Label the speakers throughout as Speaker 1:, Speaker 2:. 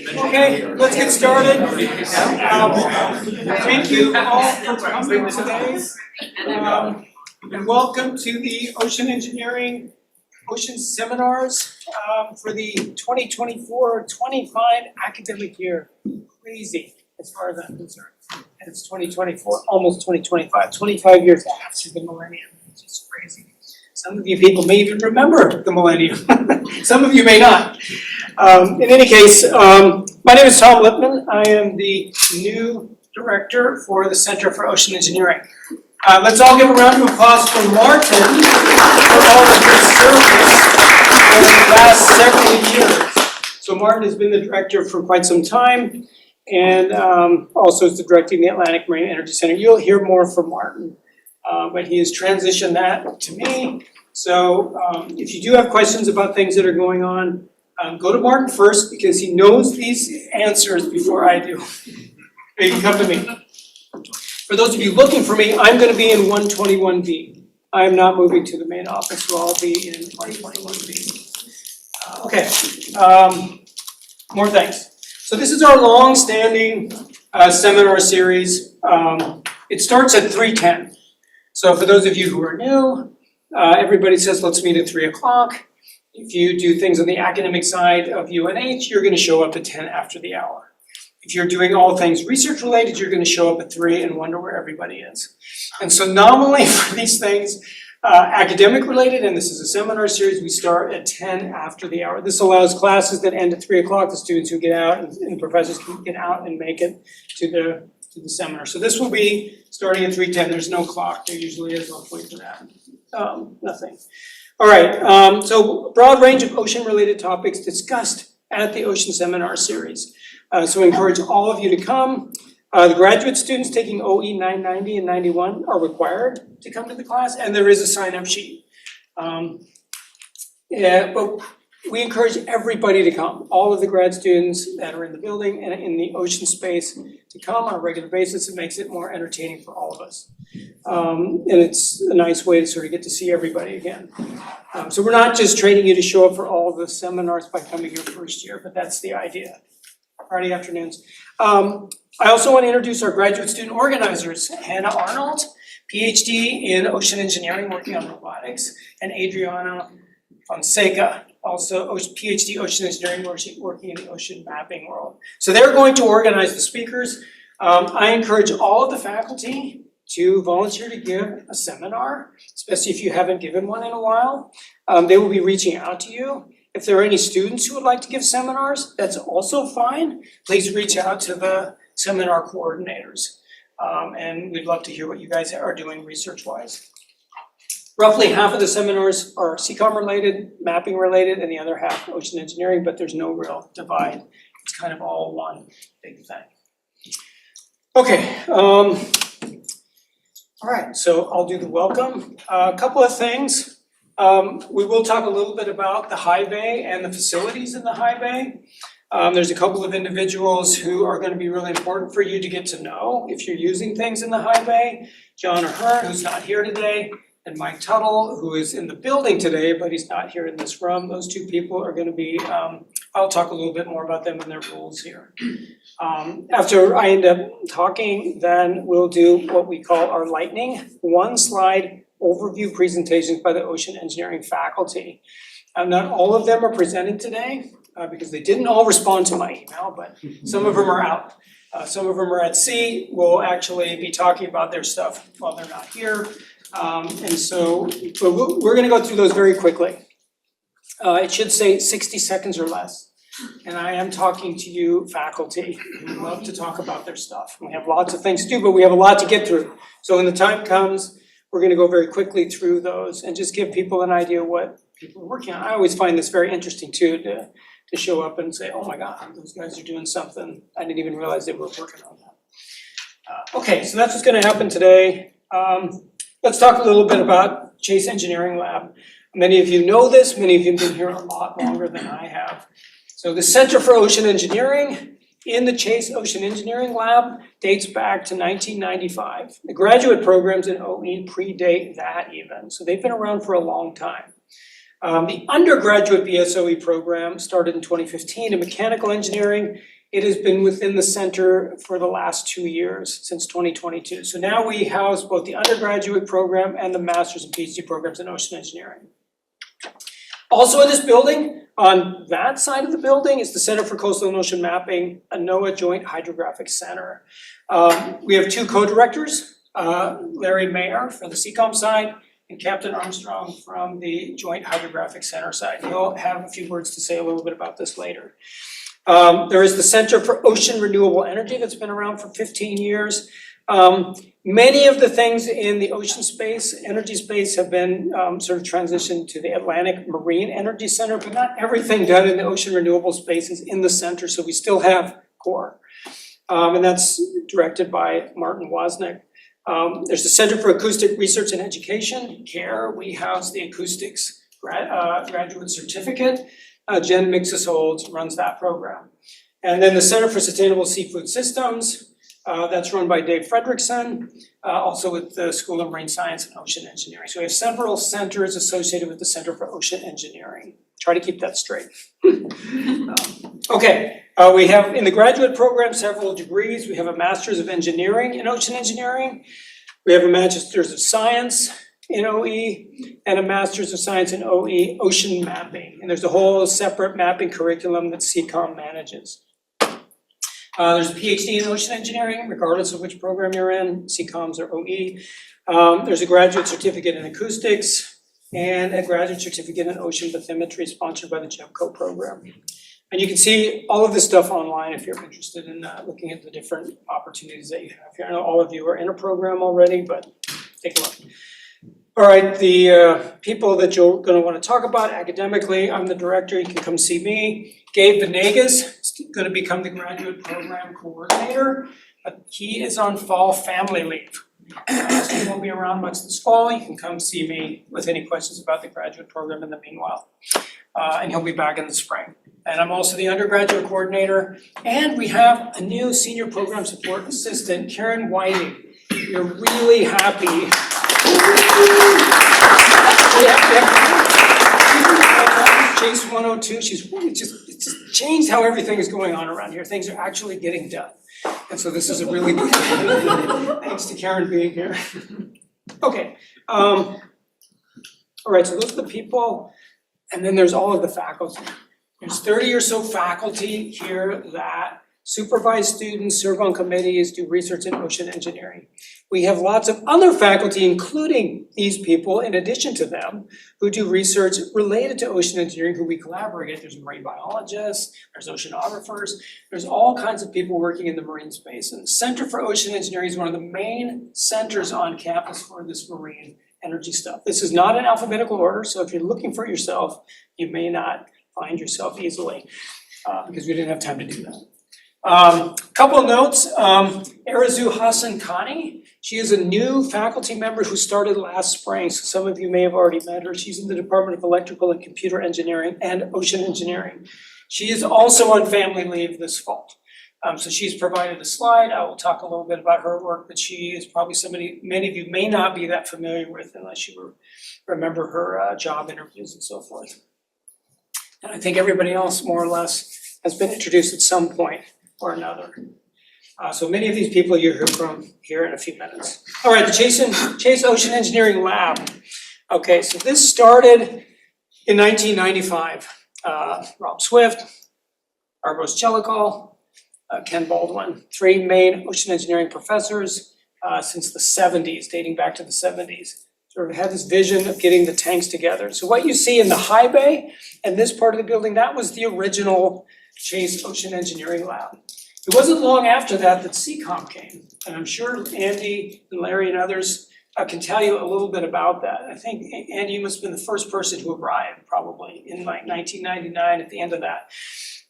Speaker 1: Okay, let's get started. Thank you all for coming today. And welcome to the Ocean Engineering Ocean Seminars for the 2024-25 academic year. Crazy as far as I'm concerned. And it's 2024, almost 2025, 25 years after the millennium. It's just crazy. Some of you people may even remember the millennium. Some of you may not. In any case, my name is Tom Lippmann. I am the new director for the Center for Ocean Engineering. Let's all give a round of applause for Martin for all of his service over the last several years. So Martin has been the director for quite some time and also is directing the Atlantic Marine Energy Center. You'll hear more from Martin, but he has transitioned that to me. So if you do have questions about things that are going on, go to Martin first because he knows these answers before I do. You can come to me. For those of you looking for me, I'm going to be in 121B. I'm not moving to the main office, so I'll be in 121B. More thanks. So this is our long-standing seminar series. It starts at 3:10. So for those of you who are new, everybody says let's meet at 3 o'clock. If you do things on the academic side of UNH, you're going to show up at 10 after the hour. If you're doing all things research related, you're going to show up at 3 and wonder where everybody is. And so nominally for these things, academic related, and this is a seminar series, we start at 10 after the hour. This allows classes that end at 3 o'clock, the students who get out and professors can get out and make it to the seminar. So this will be starting at 3:10. There's no clock. There usually is. I'll wait for that. Nothing. All right. So a broad range of ocean-related topics discussed at the Ocean Seminar Series. So I encourage all of you to come. The graduate students taking OE 990 and 91 are required to come to the class, and there is a sign-up sheet. But we encourage everybody to come, all of the grad students that are in the building and in the ocean space to come on a regular basis. It makes it more entertaining for all of us. And it's a nice way to sort of get to see everybody again. So we're not just training you to show up for all the seminars by coming your first year, but that's the idea. Friday afternoons. I also want to introduce our graduate student organizers, Hannah Arnold, PhD in ocean engineering working on robotics, and Adriana Fonseca, also PhD ocean engineering working in the ocean mapping world. So they're going to organize the speakers. I encourage all of the faculty to volunteer to give a seminar, especially if you haven't given one in a while. They will be reaching out to you. If there are any students who would like to give seminars, that's also fine. Please reach out to the seminar coordinators. And we'd love to hear what you guys are doing research-wise. Roughly half of the seminars are CCOM related, mapping related, and the other half ocean engineering, but there's no real divide. It's kind of all one big thing. Okay, all right, so I'll do the welcome. A couple of things. We will talk a little bit about the high bay and the facilities in the high bay. There's a couple of individuals who are going to be really important for you to get to know if you're using things in the high bay. John Ahern, who's not here today, and Mike Tuttle, who is in the building today, but he's not here in this room. Those two people are going to be, I'll talk a little bit more about them and their roles here. After I end up talking, then we'll do what we call our lightning one-slide overview presentations by the ocean engineering faculty. Not all of them are presenting today because they didn't all respond to my email, but some of them are out. Some of them are at sea. We'll actually be talking about their stuff while they're not here. And so we're going to go through those very quickly. It should say 60 seconds or less. And I am talking to you faculty who love to talk about their stuff. We have lots of things to do, but we have a lot to get through. So when the time comes, we're going to go very quickly through those and just give people an idea what people are working on. I always find this very interesting too, to show up and say, oh my God, those guys are doing something. I didn't even realize they were working on that. Okay, so that's what's going to happen today. Let's talk a little bit about Chase Engineering Lab. Many of you know this, many of you have been here a lot longer than I have. So the Center for Ocean Engineering in the Chase Ocean Engineering Lab dates back to 1995. The graduate programs in OE predate that even, so they've been around for a long time. The undergraduate BSOE program started in 2015 in mechanical engineering. It has been within the center for the last 2 years, since 2022. So now we house both the undergraduate program and the master's and PhD programs in ocean engineering. Also in this building, on that side of the building, is the Center for Coastal and Ocean Mapping, a NOAA Joint Hydrographic Center. We have 2 co-directors, Larry Mayer from the CCOM side, and Captain Armstrong from the Joint Hydrographic Center side. He'll have a few words to say a little bit about this later. There is the Center for Ocean Renewable Energy that's been around for 15 years. Many of the things in the ocean space, energy space, have been sort of transitioned to the Atlantic Marine Energy Center, but not everything done in the ocean renewable space is in the center, so we still have CORE. And that's directed by Martin Wozniak. There's the Center for Acoustic Research and Education, CARE. We house the acoustics graduate certificate. Jen Mixes-Holds runs that program. And then the Center for Sustainable Seafood Systems, that's run by Dave Fredrickson, also with the School of Marine Science and Ocean Engineering. So we have several centers associated with the Center for Ocean Engineering. Try to keep that straight. Okay, we have in the graduate program several degrees. We have a Master's of Engineering in Ocean Engineering. We have a Master's of Science in OE and a Master's of Science in OE Ocean Mapping. And there's a whole separate mapping curriculum that CCOM manages. There's a PhD in Ocean Engineering, regardless of which program you're in, CCOMs or OE. There's a graduate certificate in acoustics and a graduate certificate in ocean bathymetry sponsored by the GEMCO program. And you can see all of this stuff online if you're interested in looking at the different opportunities that you have here. I know all of you are in a program already, but take a look. All right, the people that you're going to want to talk about academically, I'm the director, you can come see me. Gabe Venegas is going to become the graduate program coordinator. He is on fall family leave. So he won't be around much this fall. You can come see me with any questions about the graduate program in the meanwhile. And he'll be back in the spring. And I'm also the undergraduate coordinator. And we have a new senior program support assistant, Karen Whiting. We're really happy. Chase 102, she's really it's just changed how everything is going on around here. Things are actually getting done. And so this is a really good thing. Thanks to Karen being here. Okay. All right, so those are the people. And then there's all of the faculty. There's 30 or so faculty here that supervise students, serve on committees, do research in ocean engineering. We have lots of other faculty, including these people, in addition to them, who do research related to ocean engineering, who we collaborate with. There's marine biologists, there's oceanographers, there's all kinds of people working in the marine space. And the Center for Ocean Engineering is one of the main centers on campus for this marine energy stuff. This is not in alphabetical order, so if you're looking for yourself, you may not find yourself easily, because we didn't have time to do that. Couple of notes, Arazu Hassan Khani, she is a new faculty member who started last spring, so some of you may have already met her. She's in the Department of Electrical and Computer Engineering and Ocean Engineering. She is also on family leave this fall. So she's provided a slide. I will talk a little bit about her work, but she is probably somebody many of you may not be that familiar with unless you remember her job interviews and so forth. And I think everybody else more or less has been introduced at some point or another. So many of these people you'll hear from here in a few minutes. All right, the Chase Ocean Engineering Lab. Okay, so this started in 1995. Rob Swift, Arbos Jellicoe, Ken Baldwin, 3 main ocean engineering professors since the 70s, dating back to the 70s. Sort of had this vision of getting the tanks together. So what you see in the high bay and this part of the building, that was the original Chase Ocean Engineering Lab. It wasn't long after that CCOM came, and I'm sure Andy and Larry and others can tell you a little bit about that. I think Andy, you must have been the first person to arrive probably in like 1999 at the end of that.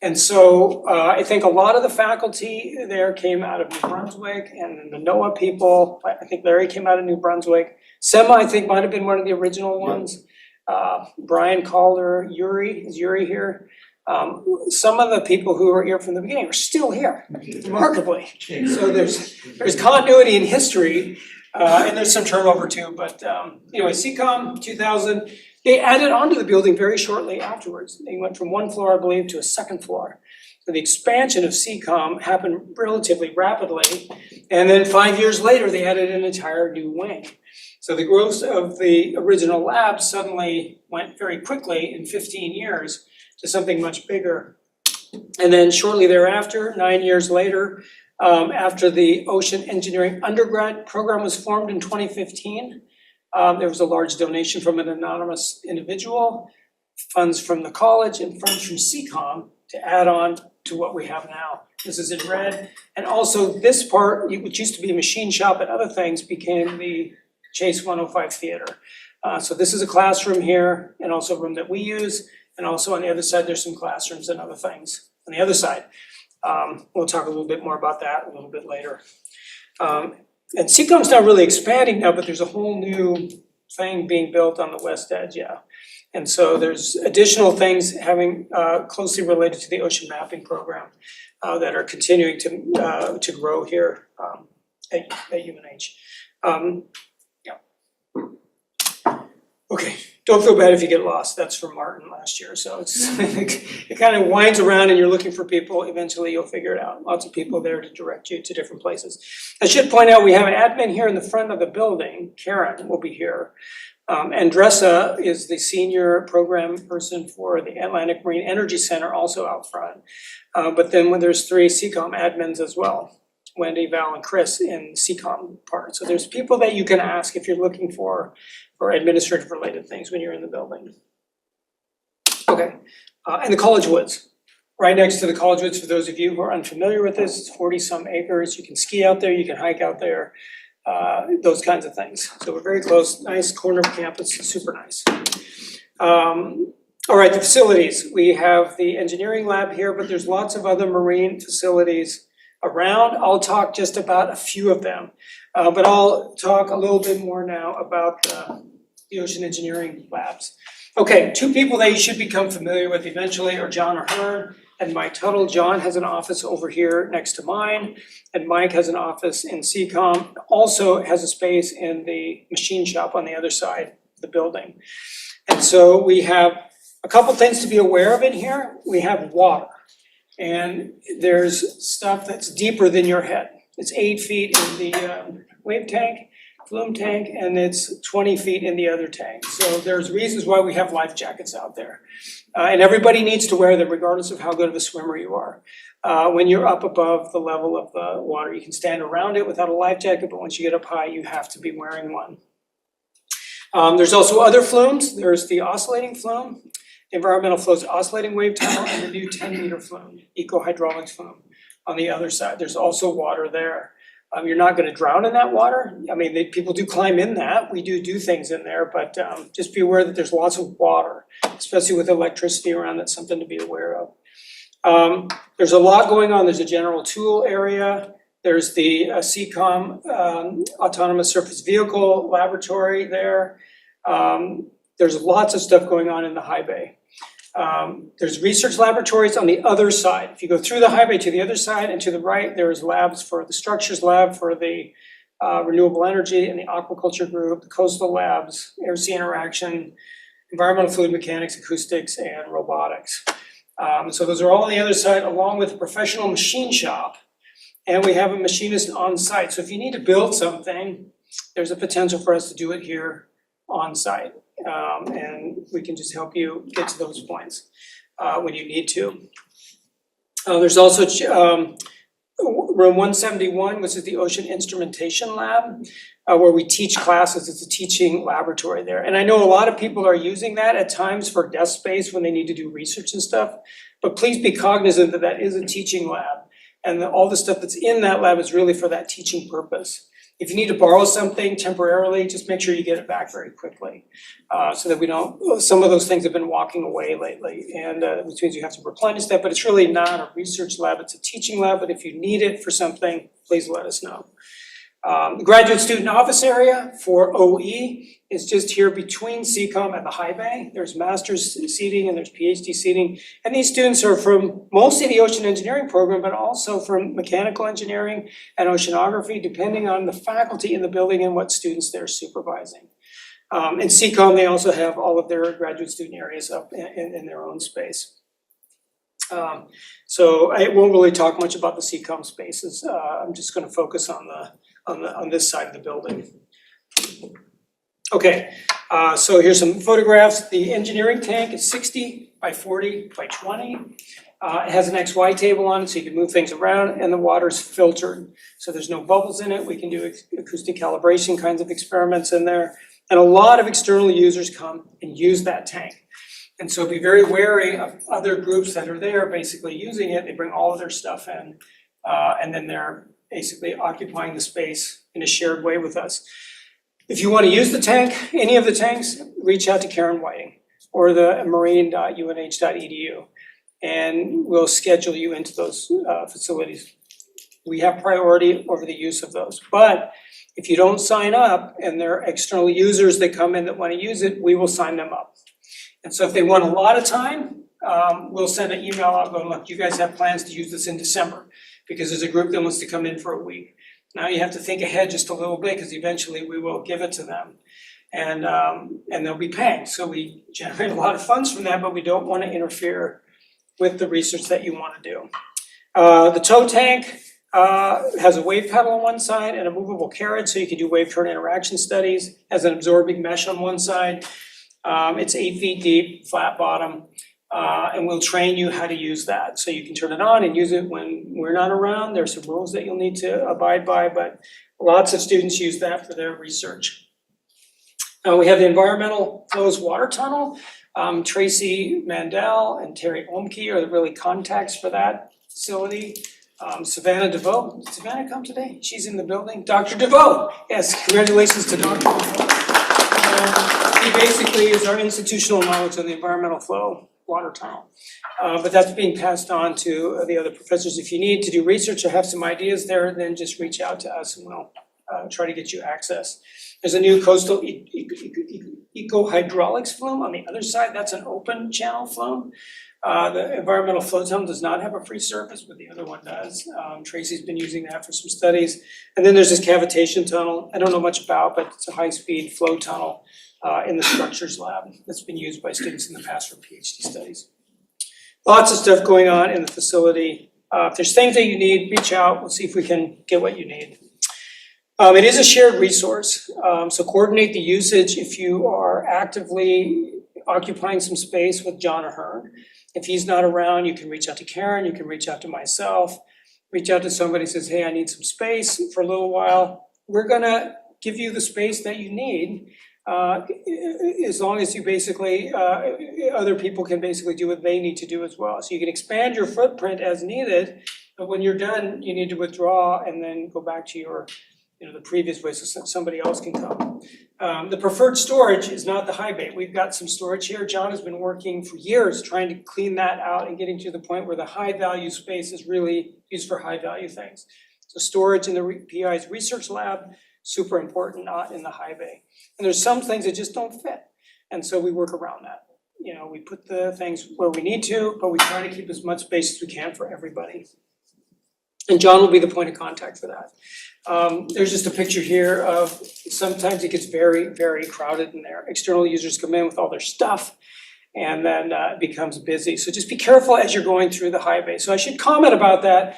Speaker 1: And so I think a lot of the faculty there came out of New Brunswick, and the NOAA people, I think Larry came out of New Brunswick. Sema, I think, might have been one of the original ones. Brian Calder, is Jere here? Some of the people who were here from the beginning are still here, remarkably. So there's continuity in history. And there's some turnover too, but anyway, CCOM 2000, they added onto the building very shortly afterwards. They went from one floor, I believe, to a second floor. So the expansion of CCOM happened relatively rapidly, and then 5 years later, they added an entire new wing. So the growth of the original lab suddenly went very quickly in 15 years to something much bigger. And then shortly thereafter, 9 years later, after the ocean engineering undergrad program was formed in 2015, there was a large donation from an anonymous individual, funds from the college and funds from CCOM to add on to what we have now. This is in red. And also this part, which used to be a machine shop and other things, became the Chase 105 Theater. So this is a classroom here and also a room that we use. And also on the other side, there's some classrooms and other things on the other side. We'll talk a little bit more about that a little bit later. And CCOM's not really expanding now, but there's a whole new thing being built on the west edge, yeah. And so there's additional things having closely related to the ocean mapping program that are continuing to grow here at UNH. Okay, don't feel bad if you get lost. That's from Martin last year. So it's it kind of winds around and you're looking for people. Eventually you'll figure it out. Lots of people there to direct you to different places. I should point out we have an admin here in the front of the building. Karen will be here. Andressa is the senior program person for the Atlantic Marine Energy Center, also out front. But then when there's 3 CCOM admins as well, Wendy, Val, and Chris in CCOM part. So there's people that you can ask if you're looking for administrative related things when you're in the building. Okay, and the College Woods. Right next to the College Woods, for those of you who are unfamiliar with this, it's 40-some acres. You can ski out there, you can hike out there, those kinds of things. So we're very close, nice corner of campus, super nice. All right, the facilities. We have the engineering lab here, but there's lots of other marine facilities around. I'll talk just about a few of them, but I'll talk a little bit more now about the ocean engineering labs. Okay, 2 people that you should become familiar with eventually are John Ahern and Mike Tuttle. John has an office over here next to mine, and Mike has an office in CCOM, also has a space in the machine shop on the other side of the building. And so we have a couple things to be aware of in here. We have water, and there's stuff that's deeper than your head. It's 8 feet in the wave tank, flume tank, and it's 20 feet in the other tank. So there's reasons why we have life jackets out there. And everybody needs to wear them regardless of how good of a swimmer you are. When you're up above the level of the water, you can stand around it without a life jacket, but once you get up high, you have to be wearing one. There's also other flumes. There's the oscillating flume, environmental flows oscillating wave tunnel, and the new 10-meter flume, eco-hydraulics flume on the other side. There's also water there. You're not going to drown in that water. I mean, people do climb in that. We do things in there, but just be aware that there's lots of water, especially with electricity around. That's something to be aware of. There's a lot going on. There's a general tool area. There's the CCOM Autonomous Surface Vehicle Laboratory there. There's lots of stuff going on in the high bay. There's research laboratories on the other side. If you go through the high bay to the other side and to the right, there's labs for the structures lab for the renewable energy and the aquaculture group, the coastal labs, air-sea interaction, environmental fluid mechanics, acoustics, and robotics. So those are all on the other side, along with a professional machine shop. And we have a machinist on site. So if you need to build something, there's a potential for us to do it here on site. And we can just help you get to those points when you need to. There's also room 171, which is the Ocean Instrumentation Lab, where we teach classes. It's a teaching laboratory there. And I know a lot of people are using that at times for desk space when they need to do research and stuff. But please be cognizant that that is a teaching lab. And all the stuff that's in that lab is really for that teaching purpose. If you need to borrow something temporarily, just make sure you get it back very quickly, so that we don't, some of those things have been walking away lately, and which means you have to replenish that, but it's really not a research lab, it's a teaching lab, but if you need it for something, please let us know. The graduate student office area for OE is just here between CCOM and the high bay. There's master's seating and there's PhD seating. And these students are from mostly the ocean engineering program, but also from mechanical engineering and oceanography, depending on the faculty in the building and what students they're supervising. In CCOM, they also have all of their graduate student areas up in their own space. So I won't really talk much about the CCOM spaces. I'm just going to focus on this side of the building. Okay, so here's some photographs. The engineering tank is 60 by 40 by 20. It has an XY table on it, so you can move things around, and the water's filtered. So there's no bubbles in it. We can do acoustic calibration kinds of experiments in there. And a lot of external users come and use that tank. And so be very wary of other groups that are there basically using it. They bring all of their stuff in, and then they're basically occupying the space in a shared way with us. If you want to use the tank, any of the tanks, reach out to Karen Whiting or the marine.unh.edu, and we'll schedule you into those facilities. We have priority over the use of those. But if you don't sign up and there are external users that come in that want to use it, we will sign them up. And so if they want a lot of time, we'll send an email out going, look, you guys have plans to use this in December because there's a group that wants to come in for a week. Now you have to think ahead just a little bit because eventually we will give it to them and they'll be paying. So we generate a lot of funds from that, but we don't want to interfere with the research that you want to do. The tow tank has a wave paddle on one side and a movable carriage, so you can do wave-turn interaction studies. Has an absorbing mesh on one side. It's 8 feet deep, flat bottom, and we'll train you how to use that. So you can turn it on and use it when we're not around. There's some rules that you'll need to abide by, but lots of students use that for their research. We have the environmental flows water tunnel. Tracy Mandel and Terry Omke are the really contacts for that facility. Savannah DeVoe, did Savannah come today? She's in the building. Dr. DeVoe, yes, congratulations to Dr. DeVoe. He basically is our institutional knowledge on the environmental flow water tunnel. But that's being passed on to the other professors. If you need to do research or have some ideas there, then just reach out to us and we'll try to get you access. There's a new coastal eco-hydraulics flume on the other side. That's an open channel flume. The environmental flow tunnel does not have a free surface, but the other one does. Tracy's been using that for some studies. And then there's this cavitation tunnel. I don't know much about, but it's a high-speed flow tunnel in the structures lab that's been used by students in the past for PhD studies. Lots of stuff going on in the facility. If there's things that you need, reach out. We'll see if we can get what you need. It is a shared resource, so coordinate the usage if you are actively occupying some space with John or Hearn. If he's not around, you can reach out to Karen, you can reach out to myself, reach out to somebody who says, hey, I need some space for a little while. We're gonna give you the space that you need, as long as you basically, other people can basically do what they need to do as well. So you can expand your footprint as needed, but when you're done, you need to withdraw and then go back to your the previous way so somebody else can come. The preferred storage is not the high bay. We've got some storage here. John has been working for years trying to clean that out and getting to the point where the high value space is really used for high value things. So storage in the PI's research lab, super important, not in the high bay. And there's some things that just don't fit. And so we work around that. We put the things where we need to, but we try to keep as much space as we can for everybody. And John will be the point of contact for that. There's just a picture here of sometimes it gets very, very crowded in there. External users come in with all their stuff and then it becomes busy. So just be careful as you're going through the high bay. So I should comment about that.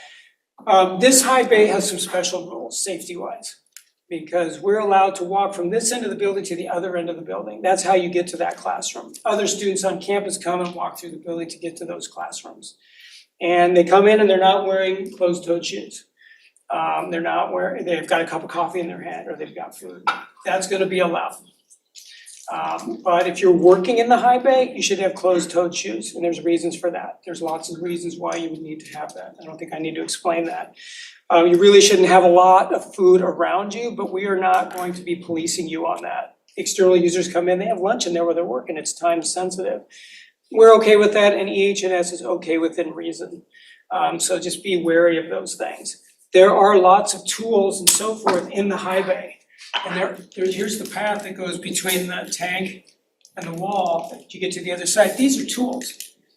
Speaker 1: This high bay has some special rules safety-wise because we're allowed to walk from this end of the building to the other end of the building. That's how you get to that classroom. Other students on campus come and walk through the building to get to those classrooms. And they come in and they're not wearing closed-toed shoes. They've got a cup of coffee in their hand or they've got food. That's gonna be allowed. But if you're working in the high bay, you should have closed-toed shoes, and there's reasons for that. There's lots of reasons why you would need to have that. I don't think I need to explain that. You really shouldn't have a lot of food around you, but we are not going to be policing you on that. External users come in, they have lunch in there where they're working, it's time sensitive. We're okay with that, and EH&S is okay within reason. So just be wary of those things. there are lots of tools and so forth in the high bay. And here's the path that goes between the tank and the wall that you get to the other side. These are tools,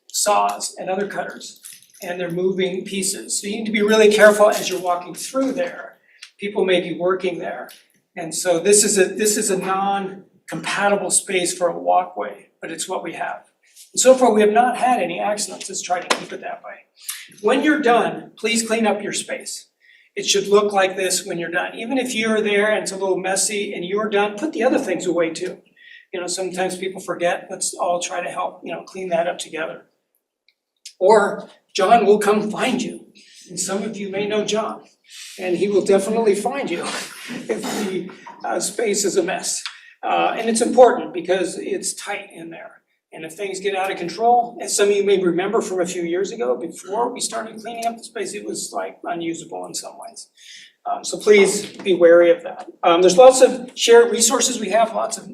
Speaker 1: saws and other cutters, and they're moving pieces. So you need to be really careful as you're walking through there. People may be working there. And so this is a non-compatible space for a walkway, but it's what we have. And so far, we have not had any accidents. Let's try to keep it that way. When you're done, please clean up your space. It should look like this when you're done. Even if you're there and it's a little messy and you're done, put the other things away too. You know, sometimes people forget. Let's all try to help, clean that up together. Or John will come find you. And some of you may know John, and he will definitely find you if the space is a mess. And it's important because it's tight in there. And if things get out of control, as some of you may remember from a few years ago, before we started cleaning up the space, it was like unusable in some ways. So please be wary of that. There's lots of shared resources. We have lots of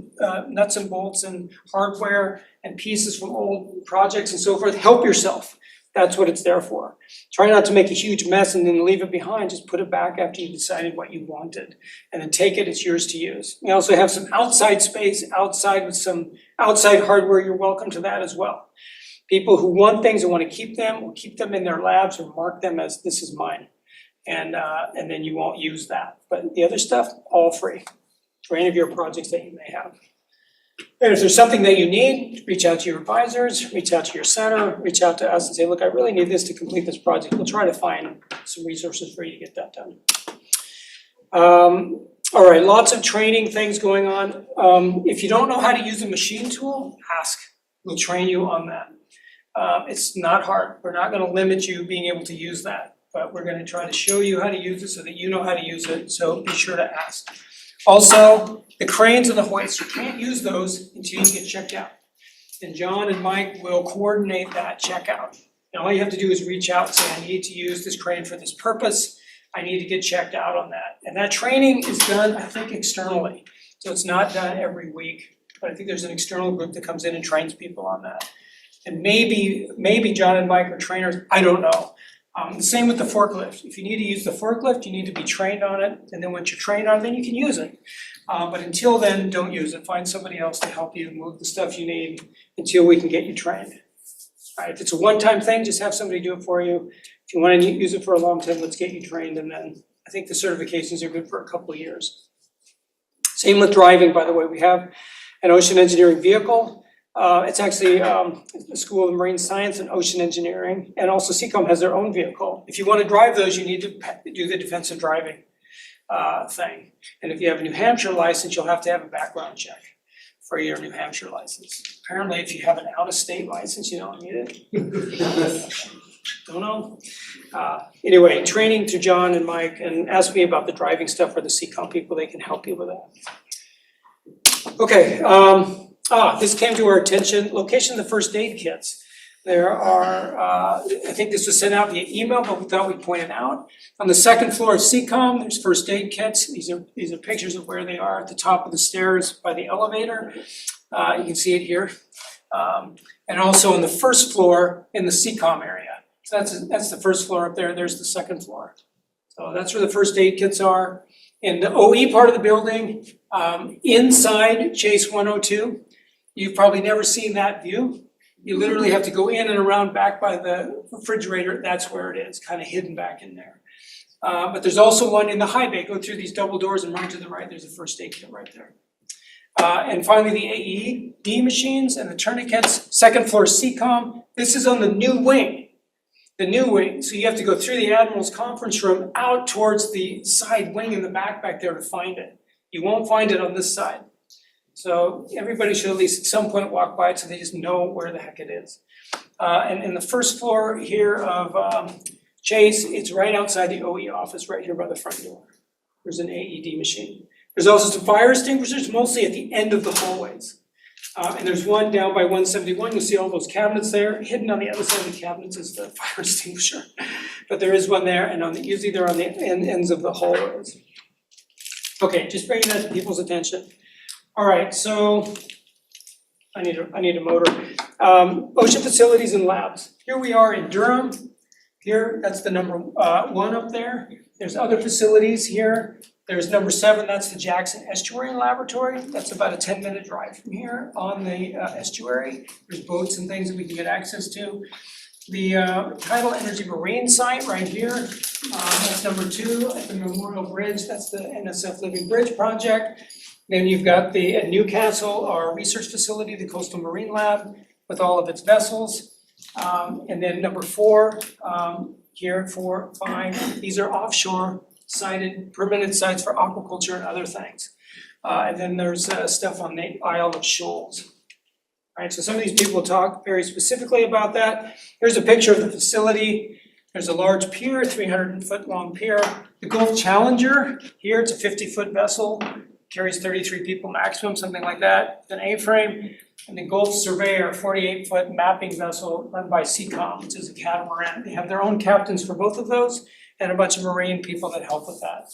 Speaker 1: nuts and bolts and hardware and pieces from old projects and so forth. Help yourself. That's what it's there for. Try not to make a huge mess and then leave it behind. Just put it back after you decided what you wanted. And then take it, it's yours to use. We also have some outside space, outside with some outside hardware. You're welcome to that as well. People who want things and want to keep them will keep them in their labs or mark them as this is mine. And then you won't use that. But the other stuff, all free for any of your projects that you may have. And if there's something that you need, reach out to your advisors, reach out to your center, reach out to us and say, look, I really need this to complete this project. We'll try to find some resources for you to get that done. All right, lots of training things going on. If you don't know how to use a machine tool, ask. We'll train you on that. It's not hard. We're not going to limit you being able to use that, but we're going to try to show you how to use it so that you know how to use it. So be sure to ask. Also, the cranes and the hoists, you can't use those until you get checked out. And John and Mike will coordinate that checkout. And all you have to do is reach out and say, I need to use this crane for this purpose. I need to get checked out on that. And that training is done, I think, externally. So it's not done every week, but I think there's an external group that comes in and trains people on that. And maybe John and Mike are trainers, I don't know. The same with the forklift. If you need to use the forklift, you need to be trained on it. And then once you're trained on it, then you can use it. But until then, don't use it. Find somebody else to help you move the stuff you need until we can get you trained. All right, if it's a one-time thing, just have somebody do it for you. If you want to use it for a long time, let's get you trained. And then I think the certifications are good for a couple of years. Same with driving, by the way. We have an ocean engineering vehicle. It's actually the School of Marine Science and Ocean Engineering, and also CCOM has their own vehicle. If you want to drive those, you need to do the defensive driving thing. And if you have a New Hampshire license, you'll have to have a background check for your New Hampshire license. Apparently, if you have an out-of-state license, you don't need it. Don't know. Anyway, training to John and Mike, and ask me about the driving stuff or the CCOM people, they can help you with that. Okay. This came to our attention, location of the first aid kits. There are, I think this was sent out via email, but we thought we'd point it out. On the second floor of CCOM, there's first aid kits. These are pictures of where they are at the top of the stairs by the elevator. You can see it here. And also on the first floor in the CCOM area. So that's the first floor up there, there's the second floor. So that's where the first aid kits are. In the OE part of the building, inside Chase 102, you've probably never seen that view. You literally have to go in and around back by the refrigerator. That's where it is, kind of hidden back in there. But there's also one in the high bay. Go through these double doors and run to the right. There's a first aid kit right there. And finally, the AED machines and the tourniquets. Second floor CCOM. This is on the new wing. The new wing. So you have to go through the Admiral's conference room out towards the side wing in the back there to find it. You won't find it on this side. So everybody should at least at some point walk by it so they just know where the heck it is. And in the first floor here of Chase, it's right outside the OE office, right here by the front door. There's an AED machine. There's also some fire extinguishers, mostly at the end of the hallways. And there's one down by 171. You'll see all those cabinets there. Hidden on the other side of the cabinets is the fire extinguisher. But there is one there, and usually they're on the ends of the hallways. Okay, just bringing that to people's attention. All right, so I need a motor. Ocean facilities and labs. Here we are in Durham. Here, that's the number 1 up there. There's other facilities here. There's number 7, that's the Jackson Estuary Laboratory. That's about a 10-minute drive from here on the estuary. There's boats and things that we can get access to. The Tidal Energy Marine site right here, that's number 2 at the Memorial Bridge. That's the NSF Living Bridge project. Then you've got at Newcastle, our research facility, the Coastal Marine Lab with all of its vessels. And then number 4, here, 4, 5, these are offshore sited, permitted sites for aquaculture and other things. And then there's stuff on the Isle of Shoals. All right, so some of these people talk very specifically about that. Here's a picture of the facility. There's a large pier, 300-foot long pier. The Gulf Challenger, here it's a 50-foot vessel, carries 33 people maximum, something like that, with an A-frame. And the Gulf Surveyor, 48-foot mapping vessel run by CCOM, which is a catamaran. They have their own captains for both of those and a bunch of marine people that help with that.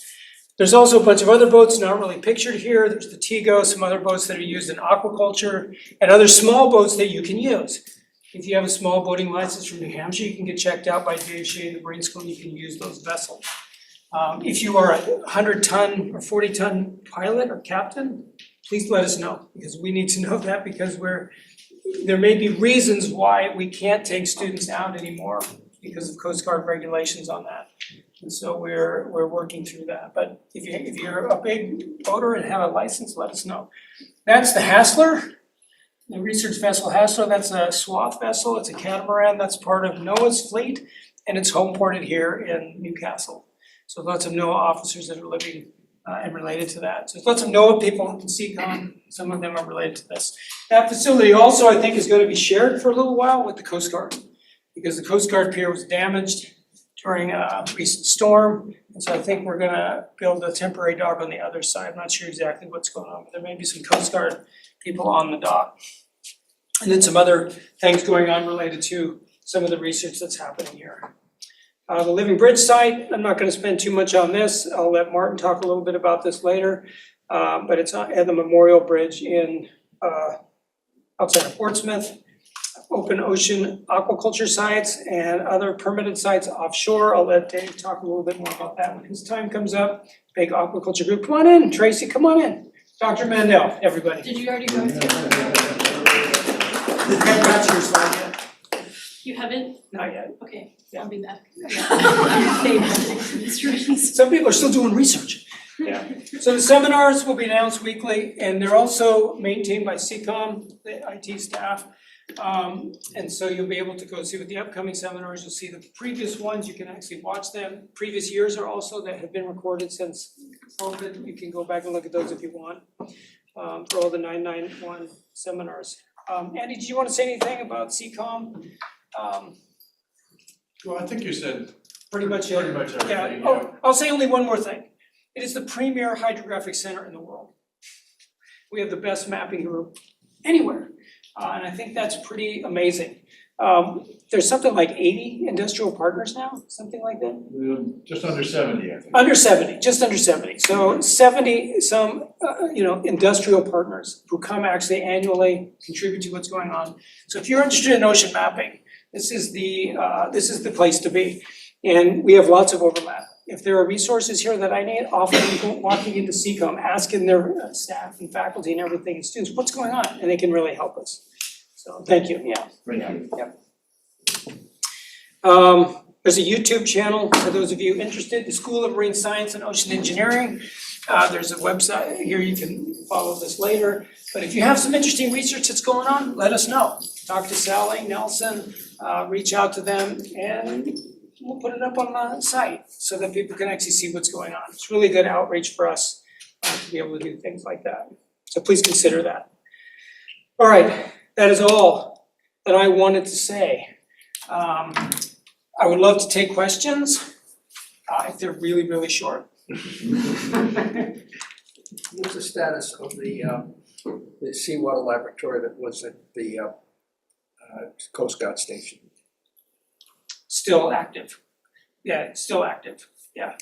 Speaker 1: There's also a bunch of other boats not really pictured here. There's the Tego, some other boats that are used in aquaculture, and other small boats that you can use. If you have a small boating license from New Hampshire, you can get checked out by Dave Shea in the Marine School, and you can use those vessels. If you are a 100-ton or 40-ton pilot or captain, please let us know, because we need to know that, because there may be reasons why we can't take students out anymore because of Coast Guard regulations on that. And so we're working through that. But if you're a big boater and have a license, let us know. That's the Hassler, the research vessel Hassler. That's a swath vessel. It's a catamaran. That's part of NOAA's fleet, and it's home ported here in Newcastle. So lots of NOAA officers that are living and related to that. So lots of NOAA people in CCOM, some of them are related to this. That facility also, I think, is going to be shared for a little while with the Coast Guard, because the Coast Guard pier was damaged during a recent storm. And so I think we're gonna build a temporary dock on the other side. I'm not sure exactly what's going on, but there may be some Coast Guard people on the dock. And then some other things going on related to some of the research that's happening here. The Living Bridge site, I'm not gonna spend too much on this. I'll let Martin talk a little bit about this later. But it's at the Memorial Bridge in outside of Portsmouth. Open ocean aquaculture sites and other permitted sites offshore. I'll let Dave talk a little bit more about that when his time comes up. Big aquaculture group, come on in. Tracy, come on in. Dr. Mandel, everybody.
Speaker 2: Did you already go through?
Speaker 1: You haven't got to your slide yet?
Speaker 2: You haven't?
Speaker 1: Not yet.
Speaker 2: Okay,
Speaker 1: Yeah.
Speaker 2: I'll be back.
Speaker 1: Some people are still doing research. Yeah. So the seminars will be announced weekly, and they're also maintained by CCOM, the IT staff. And so you'll be able to go see what the upcoming seminars, you'll see the previous ones, you can actually watch them. Previous years are also that have been recorded since COVID, you can go back and look at those if you want, for all the 991 seminars. Andy, did you want to say anything about CCOM?
Speaker 3: Well, I think you said
Speaker 1: Pretty much
Speaker 3: everything.
Speaker 1: Yeah. Oh, I'll say only one more thing. It is the premier hydrographic center in the world. We have the best mapping group anywhere. And I think that's pretty amazing. There's something like 80 industrial partners now, something like that?
Speaker 3: Just under 70, I think.
Speaker 1: Under 70, just under 70. So 70 some, industrial partners who come actually annually, contribute to what's going on. So if you're interested in ocean mapping, this is the place to be. And we have lots of overlap. If there are resources here that I need, often walking into CCOM, asking their staff and faculty and everything, and students, what's going on? And they can really help us. So thank you, yeah. There's a YouTube channel for those of you interested, the School of Marine Science and Ocean Engineering. There's a website here, you can follow this later. But if you have some interesting research that's going on, let us know. Talk to Sally, Nelson, reach out to them, and we'll put it up on the site so that people can actually see what's going on. It's really good outreach for us to be able to do things like that. So please consider that. All right, that is all that I wanted to say. I would love to take questions if they're really, really short.
Speaker 4: What's the status of the seawater laboratory that was at the Coast Guard station?
Speaker 1: Still active. Yeah, it's still active. Yeah,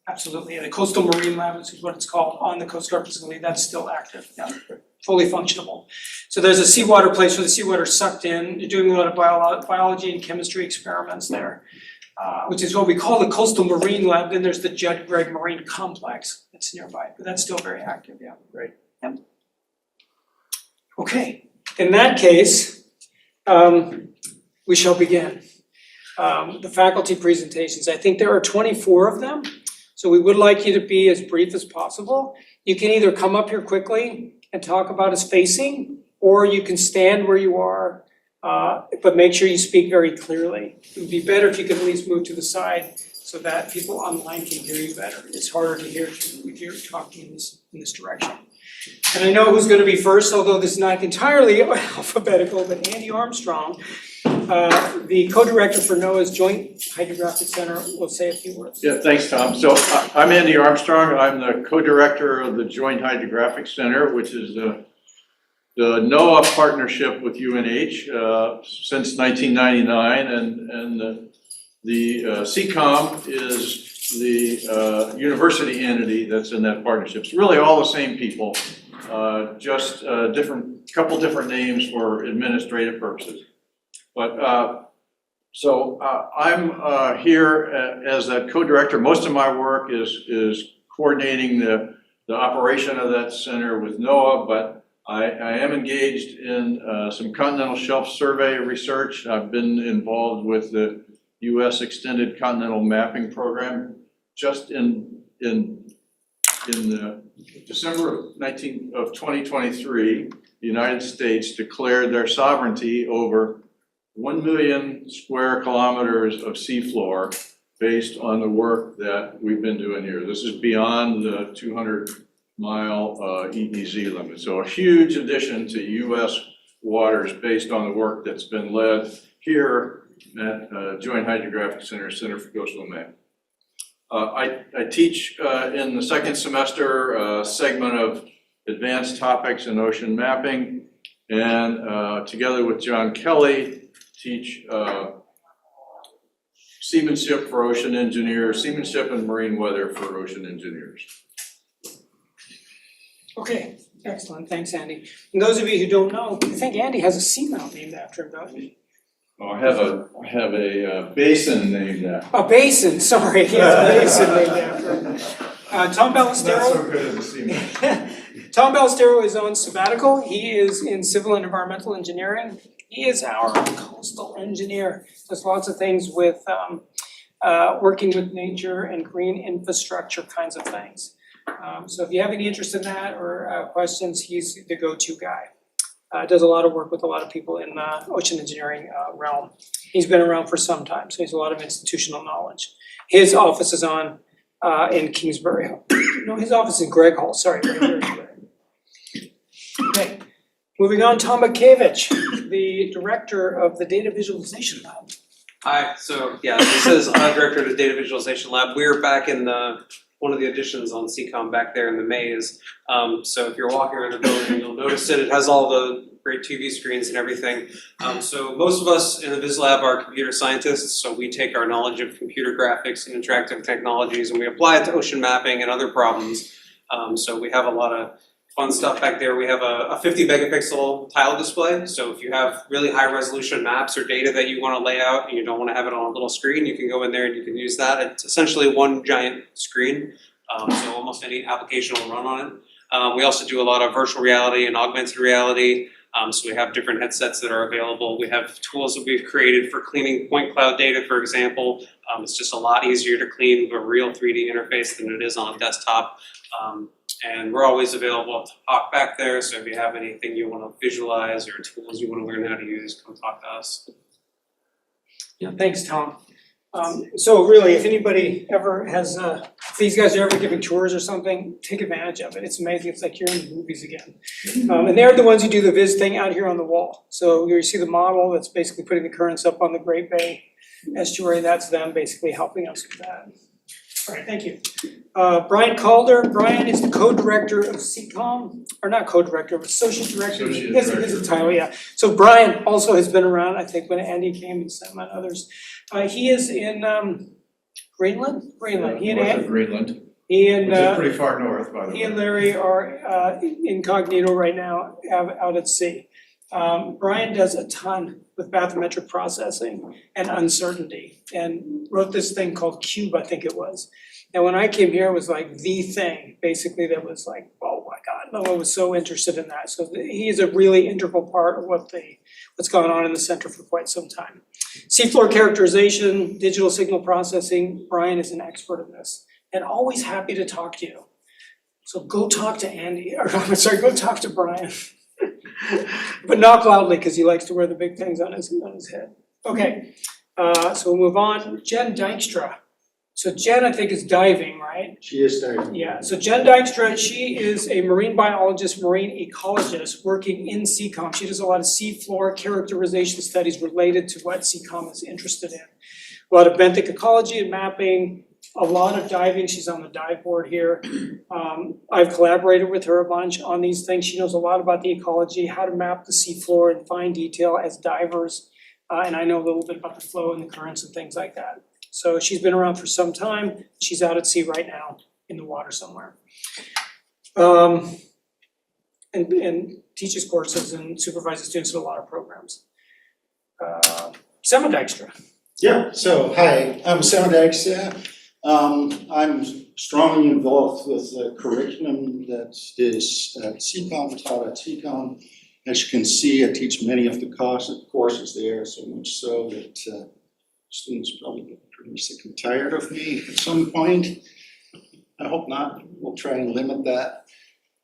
Speaker 1: absolutely. And the Coastal Marine Lab is what it's called on the Coast Guard facility. That's still active. Yeah, fully functional. So there's a seawater place where the seawater is sucked in. You're doing a lot of biology and chemistry experiments there. which is what we call the Coastal Marine Lab. Then there's the Judd Gregg Marine Complex that's nearby, but that's still very active, yeah.
Speaker 4: Right.
Speaker 1: Yep. Okay, in that case, we shall begin. The faculty presentations, I think there are 24 of them, so we would like you to be as brief as possible. You can either come up here quickly and talk about his facing, or you can stand where you are, but make sure you speak very clearly. It would be better if you could at least move to the side so that people online can hear you better. It's harder to hear if you're talking in this direction. And I know who's going to be first, although this is not entirely alphabetical, but Andy Armstrong, the co-director for NOAA's Joint Hydrographic Center, will say a few words.
Speaker 3: Yeah, thanks, Tom. So I'm Andy Armstrong. I'm the co-director of the Joint Hydrographic Center, which is the NOAA partnership with UNH since 1999, and the CCOM is the university entity that's in that partnership. It's really all the same people, just couple different names for administrative purposes. But so I'm here as a co-director. Most of my work is coordinating the operation of that center with NOAA, but I am engaged in some continental shelf survey research. I've been involved with the U.S. Extended Continental Mapping Program. Just in December of 2023, the United States declared their sovereignty over 1 million square kilometers of seafloor based on the work that we've been doing here. This is beyond the 200-mile EEZ limit. So a huge addition to U.S. waters based on the work that's been led here at Joint Hydrographic Center, Center for Coastal Mapping. I teach in the second semester a segment of advanced topics in ocean mapping, and together with John Kelly, teach seamanship for ocean engineers, seamanship and marine weather for ocean engineers.
Speaker 1: Okay, excellent, thanks Andy. And those of you who don't know, I think Andy has a seamount named after him, don't you?
Speaker 3: Oh, I have a basin named after.
Speaker 1: A basin, sorry, he has a basin named after him. Tom Ballestero.
Speaker 3: Not so good as a seaman.
Speaker 1: Tom Ballestero is on sabbatical. He is in civil and environmental engineering. He is our coastal engineer. Does lots of things with working with nature and green infrastructure kinds of things. So if you have any interest in that or questions, he's the go-to guy. Does a lot of work with a lot of people in the ocean engineering realm. He's been around for some time, so he has a lot of institutional knowledge. His office is on in Kingsbury. No, his office is in Gregg Hall, sorry. Okay, moving on, Tom Bakevich, the director of the Data Visualization Lab.
Speaker 2: Hi, so yeah, this is director of the Data Visualization Lab. We're back in one of the additions on CCOM back there in the maze. So if you're walking around the building, you'll notice it. It has all the great TV screens and everything. So most of us in the Viz Lab are computer scientists, so we take our knowledge of computer graphics and interactive technologies and we apply it to ocean mapping and other problems. So we have a lot of fun stuff back there. We have a 50 megapixel tile display. So if you have really high resolution maps or data that you want to lay out and you don't want to have it on a little screen, you can go in there and you can use that. It's essentially one giant screen. So almost any application will run on it. We also do a lot of virtual reality and augmented reality. So we have different headsets that are available. We have tools that we've created for cleaning point cloud data, for example. It's just a lot easier to clean with a real 3D interface than it is on a desktop. And we're always available to talk back there. So if you have anything you want to visualize or tools you want to learn how to use, come talk to us.
Speaker 1: Yeah, thanks, Tom. So really, if anybody ever has, if these guys are ever giving tours or something, take advantage of it. It's amazing. It's like you're in the movies again. And they're the ones who do the viz thing out here on the wall. So you see the model that's basically putting the currents up on the Great Bay estuary. That's them basically helping us with that. All right, thank you. Brian Calder. Brian is the co-director of CCOM, or not co-director, but associate director. That's the title, yeah. So Brian also has been around, I think, when Andy came and some others. He is in Greenland. He and
Speaker 3: North of Greenland.
Speaker 1: He and
Speaker 3: Which is pretty far north, by the way.
Speaker 1: he and Larry are incognito right now, out at sea. Brian does a ton with bathymetric processing and uncertainty, and wrote this thing called Cube, I think it was. And when I came here, it was like the thing, basically, that was like, oh my God, no one was so interested in that. So he is a really integral part of what's gone on in the center for quite some time. Seafloor characterization, digital signal processing, Brian is an expert in this, and always happy to talk to you. So go talk to Andy, or I'm sorry, go talk to Brian. But not loudly, because he likes to wear the big things on his head. Okay, so we'll move on. Jen Dykstra. So Jen, I think, is diving, right?
Speaker 5: She is diving.
Speaker 1: Yeah, so Jen Dykstra, she is a marine biologist, marine ecologist working in CCOM. She does a lot of seafloor characterization studies related to what CCOM is interested in. A lot of benthic ecology and mapping, a lot of diving. She's on the dive board here. I've collaborated with her a bunch on these things. She knows a lot about the ecology, how to map the seafloor in fine detail as divers. And I know a little bit about the flow and the currents and things like that. So she's been around for some time. She's out at sea right now in the water somewhere. And teaches courses and supervises students in a lot of programs. Sema Dykstra.
Speaker 5: Yeah, so hi, I'm Sam Dykstra. I'm strongly involved with the curriculum that is at CCOM, taught at CCOM. As you can see, I teach many of the courses there, so much so that students probably get pretty sick and tired of me at some point. I hope not. We'll try and limit that.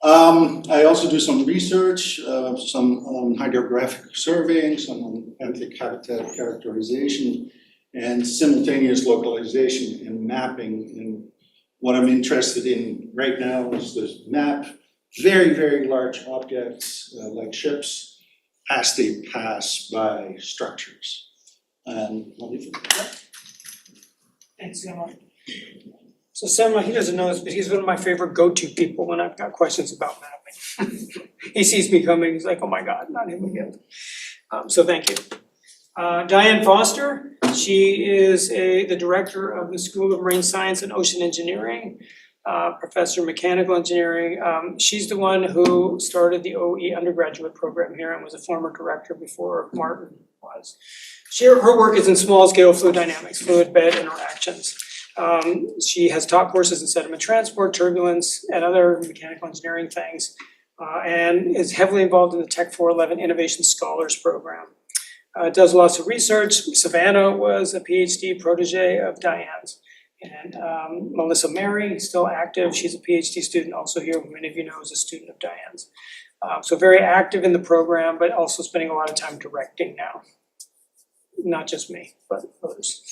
Speaker 5: I also do some research, some on hydrographic surveying, some on benthic habitat characterization, and simultaneous localization and mapping. And what I'm interested in right now is to map very, very large objects like ships as they pass by structures. And I'll leave it at that.
Speaker 1: Thanks, Sema. So Sema, he doesn't know this, but he's one of my favorite go-to people when I've got questions about mapping. He sees me coming, he's like, oh my God, not him again. So thank you. Diane Foster, she is the director of the School of Marine Science and Ocean Engineering, professor of mechanical engineering. She's the one who started the OE undergraduate program here and was a former director before Martin was. Her work is in small scale fluid dynamics, fluid bed interactions. She has taught courses in sediment transport, turbulence, and other mechanical engineering things, and is heavily involved in the Tech 411 Innovation Scholars Program. Does lots of research. Savannah was a PhD protege of Diane's. And Melissa Mary, still active. She's a PhD student also here, who many of you know is a student of Diane's. So very active in the program, but also spending a lot of time directing now. Not just me, but others.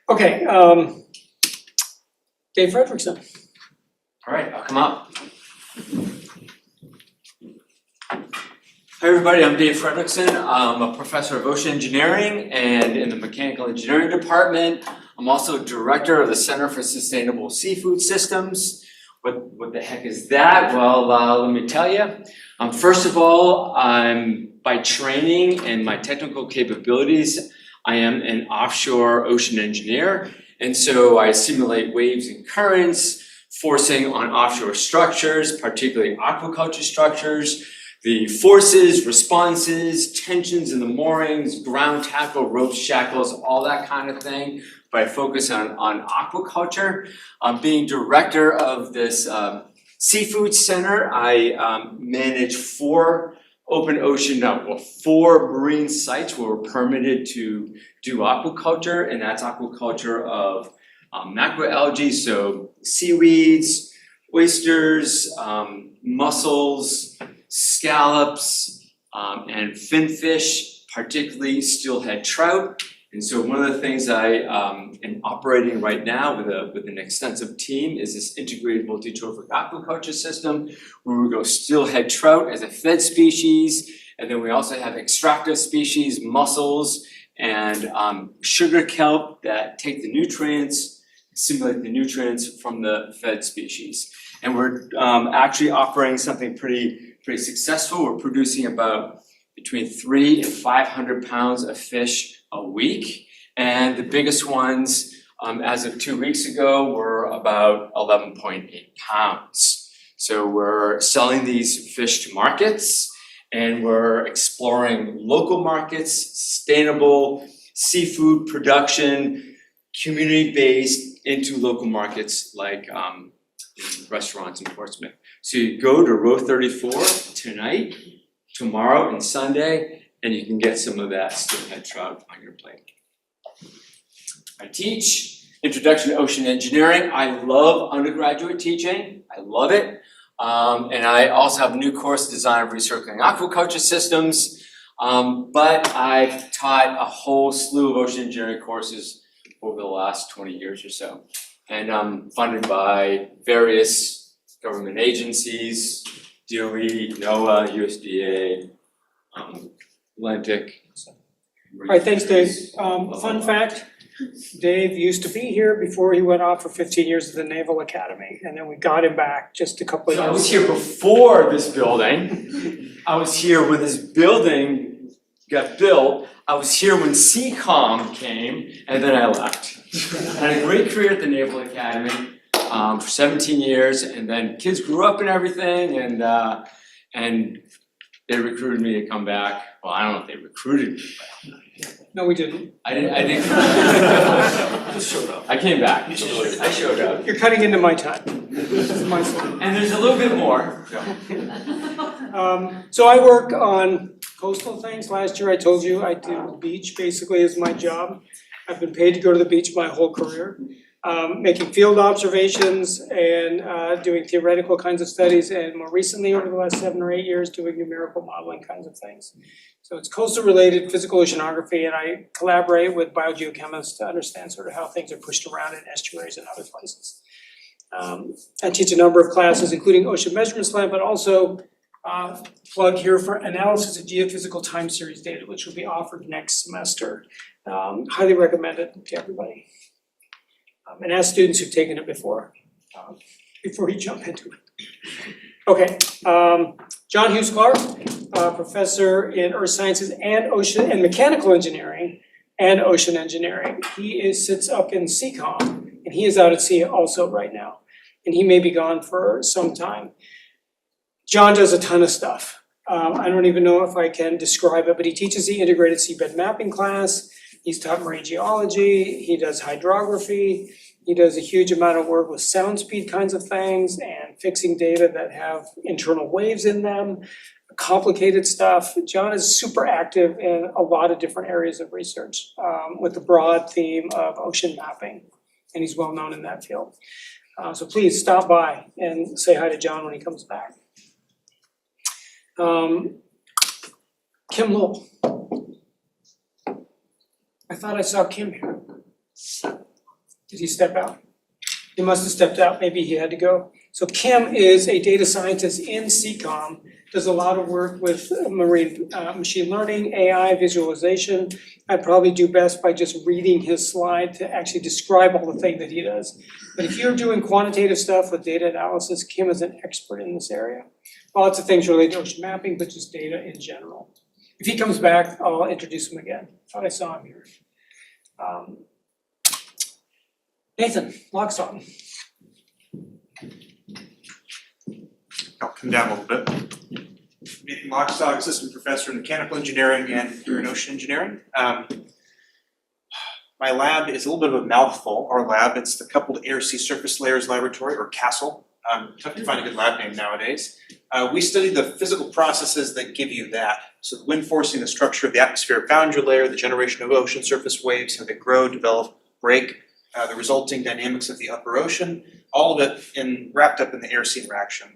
Speaker 1: Okay, Dave Fredrickson.
Speaker 6: All right, I'll come up. Hi everybody, I'm Dave Fredrickson. I'm a professor of ocean engineering and in the mechanical engineering department. I'm also director of the Center for Sustainable Seafood Systems. What the heck is that? Well, let me tell you. First of all, by training and my technical capabilities, I am an offshore ocean engineer. And so I simulate waves and currents, forcing on offshore structures, particularly aquaculture structures, the forces, responses, tensions in the moorings, ground tackle, ropes, shackles, all that kind of thing. But I focus on aquaculture. Being director of this seafood center, I manage four marine sites where we're permitted to do aquaculture, and that's aquaculture of macroalgae, so seaweeds, oysters, mussels, scallops, and finfish, particularly steelhead trout. And so one of the things I am operating right now with an extensive team is this integrated multi-trophic aquaculture system where we go steelhead trout as a fed species, and then we also have extractive species, mussels, and sugar kelp that take the nutrients, simulate the nutrients from the fed species. And we're actually operating something pretty successful. We're producing about between 300 and 500 pounds of fish a week, and the biggest ones as of 2 weeks ago were about 11.8 pounds. So we're selling these fish to markets, And we're exploring local markets, sustainable seafood production, community-based into local markets like restaurants in Portsmouth. So you go to row 34 tonight, tomorrow and Sunday, and you can get some of that steelhead trout on your plate. I teach Introduction to Ocean Engineering. I love undergraduate teaching. I love it. And I also have a new course, Design of Recirculating Aquaculture Systems. But I've taught a whole slew of ocean engineering courses over the last 20 years or so. And I'm funded by various government agencies, DOE, NOAA, USDA, Atlantic.
Speaker 1: All right, thanks, Dave. Fun fact, Dave used to be here before he went off for 15 years at the Naval Academy, and then we got him back just a couple of
Speaker 6: So
Speaker 1: years.
Speaker 6: I was here before this building. I was here when this building got built. I was here when CCOM came, and then I left. I had a great career at the Naval Academy for 17 years, and then kids grew up and everything, and they recruited me to come back. Well, I don't know if they recruited me, but
Speaker 1: No, we didn't.
Speaker 6: I didn't.
Speaker 1: Just showed up.
Speaker 6: I came back. I showed up.
Speaker 1: You're cutting into my time. This is my fault.
Speaker 6: And there's a little bit more.
Speaker 1: So I work on coastal things. Last year I told you I do the beach basically is my job. I've been paid to go to the beach my whole career, making field observations and doing theoretical kinds of studies, and more recently over the last 7 or 8 years doing numerical modeling kinds of things. So it's coastal related physical oceanography, and I collaborate with biogeochemists to understand sort of how things are pushed around in estuaries and other places. I teach a number of classes, including Ocean Measurements Lab, but also plug here for analysis of geophysical time series data, which will be offered next semester. Highly recommend it to everybody. And ask students who've taken it before you jump into it. Okay, John Hughes Clark, professor in earth sciences and ocean and mechanical engineering and ocean engineering. He sits up in CCOM, and he is out at sea also right now. And he may be gone for some time. John does a ton of stuff. I don't even know if I can describe it, but he teaches the integrated seabed mapping class. He's taught marine geology. He does hydrography. He does a huge amount of work with sound speed kinds of things and fixing data that have internal waves in them, complicated stuff. John is super active in a lot of different areas of research with the broad theme of ocean mapping, and he's well known in that field. So please stop by and say hi to John when he comes back. Kim Lowell. I thought I saw Kim here. Did he step out? He must have stepped out, maybe he had to go. So Kim is a data scientist in CCOM, does a lot of work with marine machine learning, AI, visualization. I'd probably do best by just reading his slide to actually describe all the thing that he does. But if you're doing quantitative stuff with data analysis, Kim is an expert in this area. Lots of things related to ocean mapping, but just data in general. If he comes back, I'll introduce him again. Thought I saw him here. Nathan, Lockstone.
Speaker 7: I'll come down a little bit. Nathan Lockstock, assistant professor in mechanical engineering and in ocean engineering. My lab is a little bit of a mouthful, our lab. It's the Coupled Air Sea Surface Layers Laboratory, or CASL. Tough to find a good lab name nowadays. We study the physical processes that give you that. So the wind forcing, the structure of the atmospheric boundary layer, the generation of ocean surface waves, how they grow, develop, break, the resulting dynamics of the upper ocean, all of it wrapped up in the air-sea interaction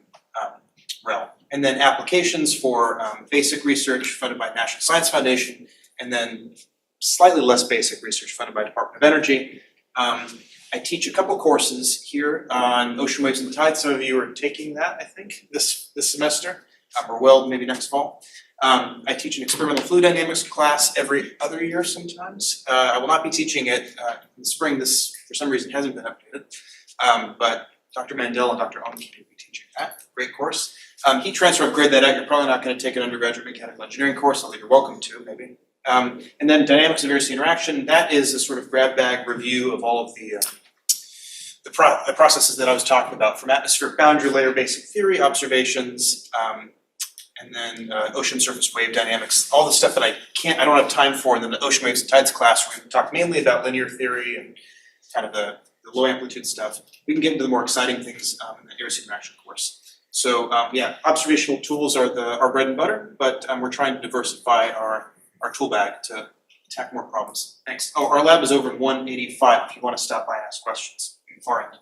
Speaker 7: realm. And then applications for basic research funded by National Science Foundation, and then slightly less basic research funded by Department of Energy. I teach a couple courses here on ocean waves and tides. Some of you are taking that, I think, this semester, or will maybe next fall. I teach an experimental fluid dynamics class every other year sometimes. I will not be teaching it in the spring. This, for some reason, hasn't been updated. But Dr. Mandel and Dr. Owen will be teaching that. Great course. Heat transfer, upgrade that out. You're probably not going to take an undergraduate mechanical engineering course, although you're welcome to, maybe. And then dynamics of air-sea interaction. That is a sort of grab bag review of all of the processes that I was talking about, from atmospheric boundary layer basic theory observations, and then ocean surface wave dynamics, all the stuff that I don't have time for, and then the ocean waves and tides class, where we talk mainly about linear theory and kind of the low amplitude stuff. We can get into the more exciting things in the air interaction course. So observational tools are our bread and butter, but we're trying to diversify our tool bag to attack more problems. Thanks. Oh, our lab is over in 185 if you want to stop by and ask questions. Far end.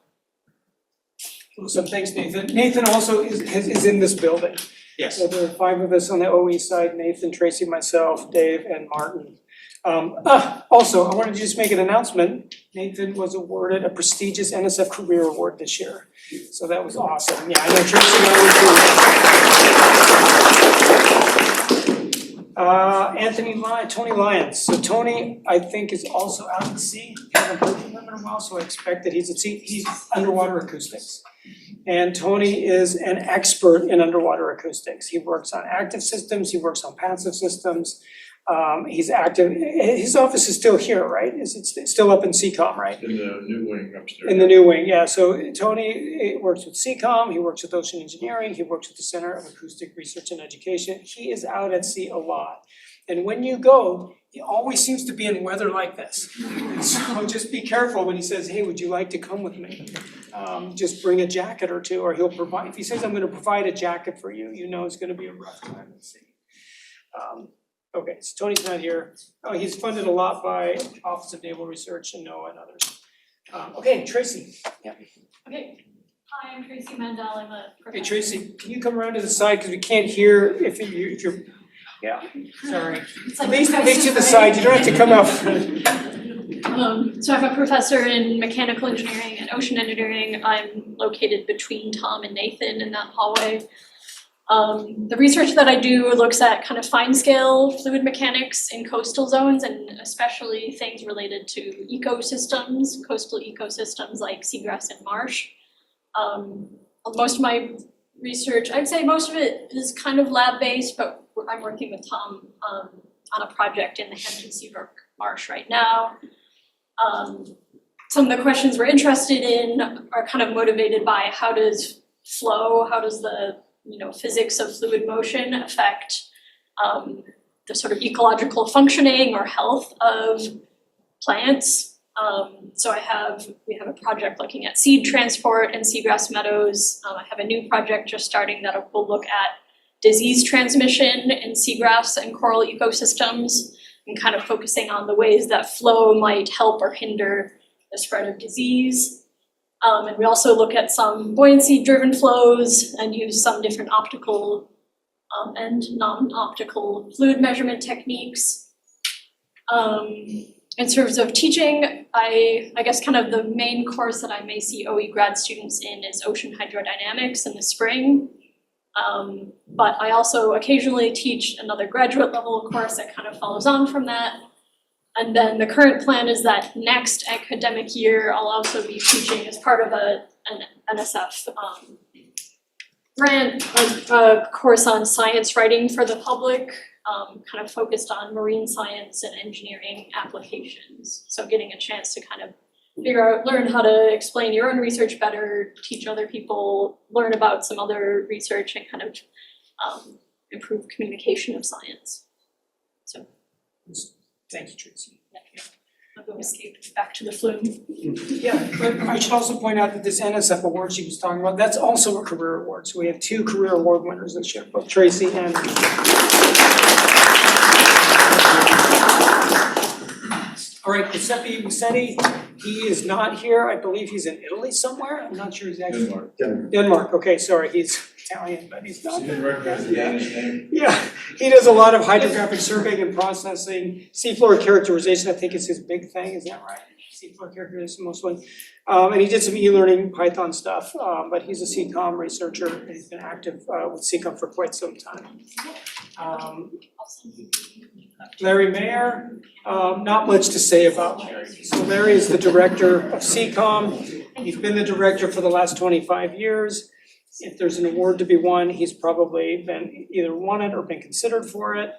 Speaker 1: Awesome, thanks Nathan. Nathan also is in this building.
Speaker 7: Yes.
Speaker 1: So there are 5 of us on the OE side, Nathan, Tracy, myself, Dave, and Martin. Also, I wanted to just make an announcement. Nathan was awarded a prestigious NSF Career Award this year. So that was awesome. Yeah, I know Tracy and I were too. Tony Lyons. So Tony, I think, is also out at sea. Haven't heard from him in a while, so I expect that he's at sea. He's underwater acoustics. And Tony is an expert in underwater acoustics. He works on active systems, he works on passive systems. He's active, his office is still here, right? Is it still up in CCOM, right?
Speaker 3: In the new wing upstairs.
Speaker 1: In the new wing, yeah. So Tony works with CCOM, he works with Ocean Engineering, he works with the Center of Acoustic Research and Education. He is out at sea a lot. And when you go, he always seems to be in weather like this. So just be careful when he says, hey, would you like to come with me? Just bring a jacket or two, or he'll provide, if he says, I'm gonna provide a jacket for you, you know it's gonna be a rough time at sea. Okay, so Tony's not here. Oh, he's funded a lot by Office of Naval Research and NOAA and others. Okay, Tracy. Yeah.
Speaker 8: Okay, hi, I'm Tracy Mandel, I'm a professor.
Speaker 1: Hey Tracy, can you come around to the side, because we can't hear if you're, yeah, sorry.
Speaker 8: It's like
Speaker 1: Face to the
Speaker 8: right?
Speaker 1: side, you don't have to come out.
Speaker 8: So I'm a professor in mechanical engineering and ocean engineering. I'm located between Tom and Nathan in that hallway. The research that I do looks at kind of fine scale fluid mechanics in coastal zones, and especially things related to ecosystems, coastal ecosystems like seagrass and marsh. Most of my research, I'd say most of it is kind of lab based, but I'm working with Tom on a project in the Hampton Seabrook Marsh right now. Some of the questions we're interested in are kind of motivated by how does the physics of fluid motion affect the sort of ecological functioning or health of plants. So we have a project looking at seed transport and seagrass meadows. I have a new project just starting that will look at disease transmission in seagrass and coral ecosystems, and kind of focusing on the ways that flow might help or hinder the spread of disease. And we also look at some buoyancy-driven flows and use some different optical and non-optical fluid measurement techniques. In terms of teaching, I guess kind of the main course that I may see OE grad students in is ocean hydrodynamics in the spring. But I also occasionally teach another graduate level course that kind of follows on from that. And then the current plan is that next academic year, I'll also be teaching as part of an NSF grant, a course on science writing for the public, kind of focused on marine science and engineering applications. So getting a chance to kind of learn how to explain your own research better, teach other people, learn about some other research, and kind of improve communication of science. So.
Speaker 1: Thank you, Tracy.
Speaker 8: I'll go escape back to the flume.
Speaker 1: Yeah, but I should also point out that this NSF award she was talking about, that's also a career award. So we have 2 career award winners this year, both Tracy and all right, Giuseppe Musetti, he is not here. I believe he's in Italy somewhere. I'm not sure exactly. Denmark, okay, sorry, he's Italian, but he's not.
Speaker 3: You didn't recognize the Danish name?
Speaker 1: Yeah, he does a lot of hydrographic surveying and processing. Seafloor characterization, I think is his big thing, is that right? Seafloor characterization mostly. And he did some e-learning Python stuff, but he's a CCOM researcher. He's been active with CCOM for quite some time. Larry Mayer, not much to say about Larry. So Larry is the director of CCOM. He's been the director for the last 25 years. If there's an award to be won, he's probably been either won it or been considered for it.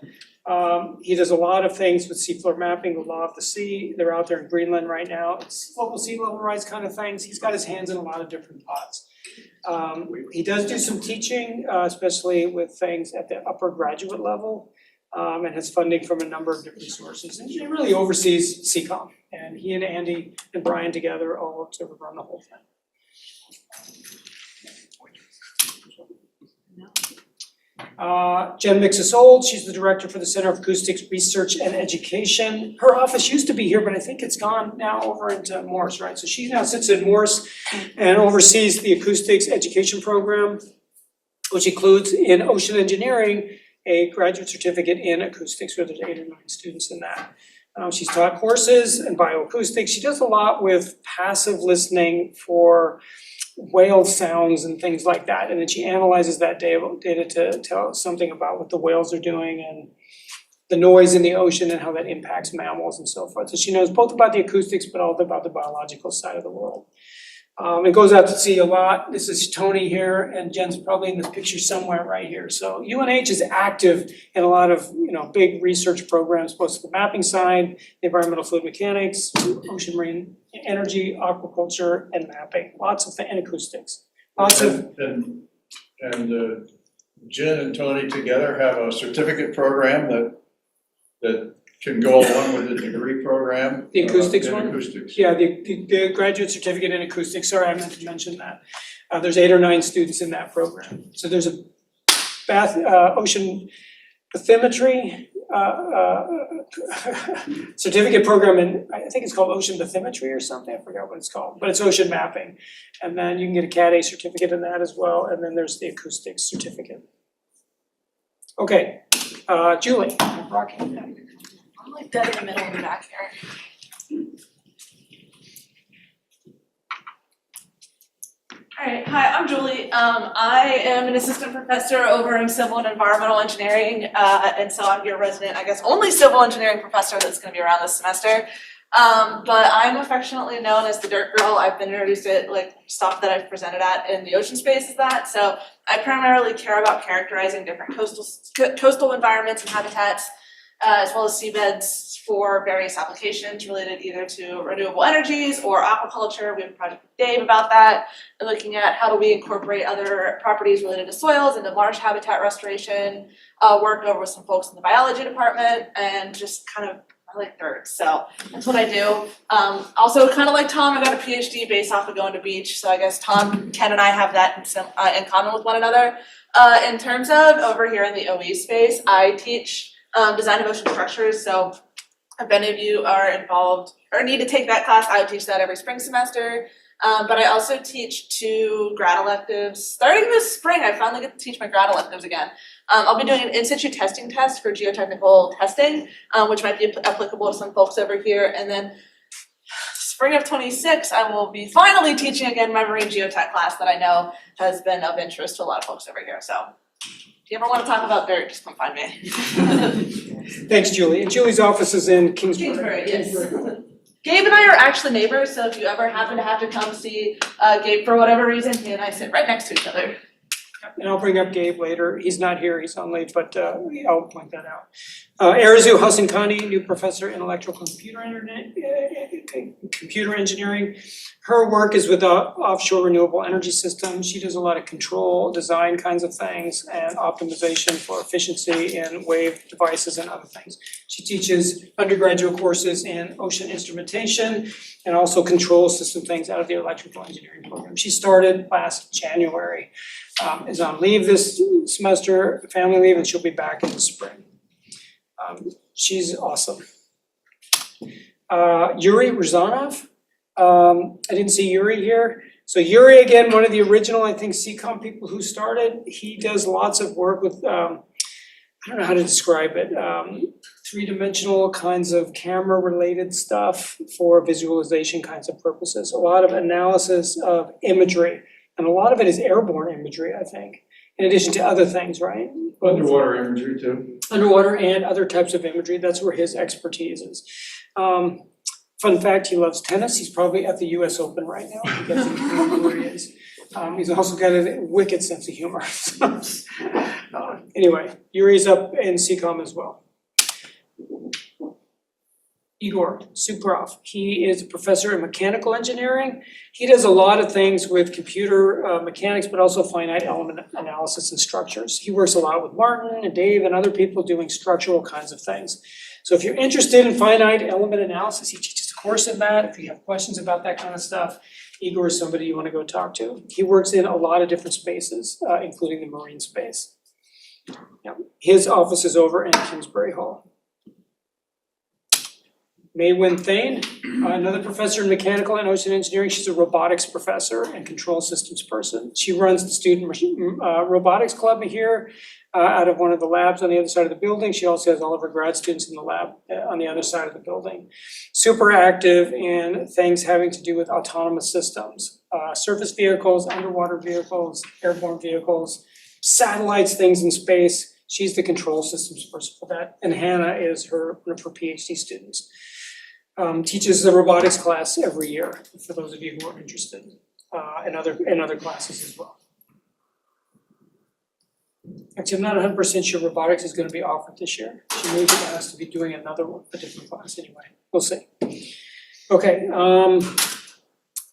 Speaker 1: He does a lot of things with seafloor mapping, the law of the sea. They're out there in Greenland right now. It's local sea level rise kind of things. He's got his hands in a lot of different pots. He does do some teaching, especially with things at the upper graduate level, and has funding from a number of different sources. And he really oversees CCOM, and he and Andy and Brian together all sort of run the whole thing. Jen Mixes-Old, she's the director for the Center of Acoustics Research and Education. Her office used to be here, but I think it's gone now over into Morse, right? So she now sits in Morse and oversees the acoustics education program, which includes in ocean engineering, a graduate certificate in acoustics, where there's 8 or 9 students in that. She's taught courses in bioacoustics. She does a lot with passive listening for whale sounds and things like that, and then she analyzes that data to tell us something about what the whales are doing and the noise in the ocean and how that impacts mammals and so forth. So she knows both about the acoustics but also about the biological side of the world. It goes out to sea a lot. This is Tony here, and Jen's probably in this picture somewhere right here. So UNH is active in a lot of big research programs, both the mapping side, environmental fluid mechanics, ocean marine energy, aquaculture, and mapping. Lots of and acoustics. Lots of
Speaker 3: And Jen and Tony together have a certificate program that can go along with the degree program.
Speaker 1: The acoustics
Speaker 3: in
Speaker 1: one?
Speaker 3: acoustics.
Speaker 1: Yeah, the graduate certificate in acoustics. Sorry, I meant to mention that. There's 8 or 9 students in that program. So there's a ocean bathymetry certificate program, and I think it's called ocean bathymetry or something. I forgot what it's called, but it's ocean mapping. And then you can get a Cat A certificate in that as well. And then there's the acoustics certificate. Okay, Julie. Rocky.
Speaker 9: I'm like dead in the middle in the back here. Alright, hi, I'm Julie. I am an assistant professor over in civil and environmental engineering, and so I'm your resident, I guess, only civil engineering professor that's gonna be around this semester. But I'm affectionately known as the dirt girl. I've been introduced to like stuff that I've presented at in the ocean space as that. So I primarily care about characterizing different coastal environments and habitats, as well as seabeds for various applications related either to renewable energies or aquaculture. We have a project with Dave about that, and looking at how do we incorporate other properties related to soils into marsh habitat restoration, work over with some folks in the biology department, and just kind of, I like dirt, so that's what I do. Also, kind of like Tom, I got a PhD based off of going to beach, so I guess Tom, Ken, and I have that in common with one another. In terms of over here in the OE space, I teach design of ocean structures, so if any of you are involved or need to take that class, I would teach that every spring semester. But I also teach 2 grad electives. Starting this spring, I finally get to teach my grad electives again. I'll be doing an in-situ testing test for geotechnical testing, which might be applicable to some folks over here. And then spring of 26, I will be finally teaching again my marine geotech class that I know has been of interest to a lot of folks over here. So if you ever want to talk about dirt, just come find me.
Speaker 1: Thanks, Julie. And Julie's office is in Kingsbury.
Speaker 9: Yes. Gabe and I are actually neighbors, so if you ever happen to have to come see Gabe for whatever reason, he and I sit right next to each other.
Speaker 1: And I'll bring up Gabe later. He's not here, he's on leave, but I'll point that out. Arizu Hasankani, new professor in electrical computer engineering. Her work is with offshore renewable energy systems. She does a lot of control, design kinds of things, and optimization for efficiency in wave devices and other things. She teaches undergraduate courses in ocean instrumentation and also control system things out of the electrical engineering program. She started last January, is on leave this semester, family leave, and she'll be back in the spring. She's awesome. Yuri Razanov. I didn't see Yuri here. So Yuri, again, one of the original, I think, CCOM people who started. He does lots of work with, I don't know how to describe it, 3-dimensional kinds of camera-related stuff for visualization kinds of purposes. A lot of analysis of imagery, and a lot of it is airborne imagery, I think, in addition to other things, right?
Speaker 3: Underwater imagery too.
Speaker 1: Underwater and other types of imagery, that's where his expertise is. Fun fact, he loves tennis. He's probably at the US Open right now. He gets to remember where he is. He's also got a wicked sense of humor. Anyway, Yuri's up in CCOM as well. Igor Sukrov. He is a professor in mechanical engineering. He does a lot of things with computer mechanics, but also finite element analysis and structures. He works a lot with Martin and Dave and other people doing structural kinds of things. So if you're interested in finite element analysis, he teaches a course in that. If you have questions about that kind of stuff, Igor is somebody you want to go talk to. He works in a lot of different spaces, including the marine space. Yeah. His office is over in Kingsbury Hall. Maywin Thane, another professor in mechanical and ocean engineering. She's a robotics professor and control systems person. She runs the student robotics club here out of one of the labs on the other side of the building. She also has all of her grad students in the lab on the other side of the building. Super active in things having to do with autonomous systems, surface vehicles, underwater vehicles, airborne vehicles, satellites, things in space. She's the control systems person for that. And Hannah is one of her PhD students. Teaches the robotics class every year, for those of you who are interested, and other classes as well. Actually, I'm not 100% sure robotics is gonna be offered this year. She may be asked to be doing another one, a different class anyway, we'll see. Okay,